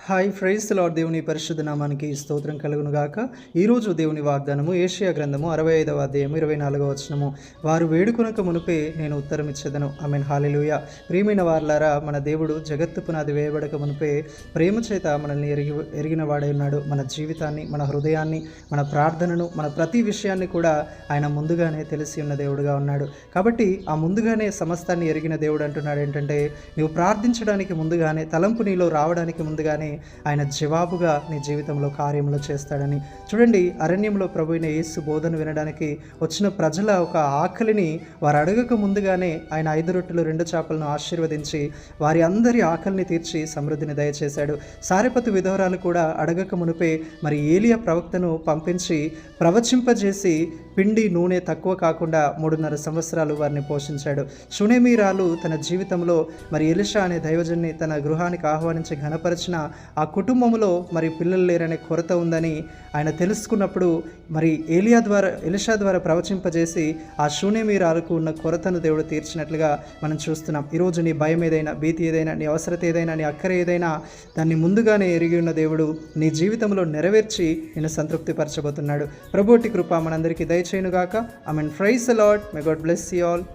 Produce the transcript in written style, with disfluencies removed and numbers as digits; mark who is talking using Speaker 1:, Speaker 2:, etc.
Speaker 1: Hi fries lord. దేవుని పరిశుద్ధ నామానికి స్తోత్రం కలుగును గాక. ఈరోజు దేవుని వాగ్దానము ఏషియా గ్రంథము 65వ అధ్యాయం 24వ వచనము. వారు వేడుకొనక మునుపే నేను ఉత్తరం ఇచ్చేదను. ఆమేన్. హల్లెలూయా. ప్రియమైన వారలారా, మన దేవుడు జగత్తు పునాది వేయబడక మునుపే ప్రేమ చేత మనల్ని ఎరిగిన వాడై ఉన్నాడు. మన జీవితాన్ని, మన హృదయాన్ని, మన ప్రార్థనను, మన ప్రతి విషయాన్ని కూడా ఆయన ముందుగానే తెలిసి ఉన్న దేవుడుగా ఉన్నాడు. కాబట్టి ఆ ముందుగానే సమస్తాన్ని ఎరిగిన దేవుడు అంటున్నాడు ఏంటంటే, నువ్వు ప్రార్థించడానికి ముందుగానే, తలంపు నీలో రావడానికి ముందుగానే ఆయన జవాబుగా నీ జీవితంలో కార్యములు చేస్తాడని. చూడండి, అరణ్యంలో ప్రభువైన యేసు బోధన వినడానికి వచ్చిన ప్రజల ఒక ఆకలిని వారు అడగక ముందుగానే ఆయన 5 రొట్టెలు 2 చేపలను ఆశీర్వదించి వారి అందరి ఆకలిని తీర్చి సమృద్ధిని దయచేశాడు. సారెపతు విధవరాలు కూడా అడగక మునిపే మరి ఏలియా ప్రవక్తను పంపించి ప్రవచింపజేసి పిండి నూనె తక్కువ కాకుండా 3.5 సంవత్సరాలు వారిని పోషించాడు. షునేమీరాలు తన జీవితంలో మరి ఎలీషా అనే దైవజన్ని తన గృహానికి ఆహ్వానించి ఘనపరిచిన ఆ కుటుంబంలో మరి పిల్లలు లేరనే కొరత ఉందని ఆయన తెలుసుకున్నప్పుడు మరి ఎలీషా ద్వారా ప్రవచింపజేసి ఆ షూనేమీరాలకు ఉన్న కొరతను దేవుడు తీర్చినట్లుగా మనం చూస్తున్నాం. ఈరోజు నీ భయం ఏదైనా, భీతి ఏదైనా, నీ అవసరత ఏదైనా, నీ అక్కర ఏదైనా దాన్ని ముందుగానే ఎరిగి ఉన్న దేవుడు నీ జీవితంలో నెరవేర్చి నిన్ను సంతృప్తిపరచబోతున్నాడు. ప్రభువుటి కృప మనందరికీ దయచేయునుగాక. Amen. Praise the Lord. May God bless you all.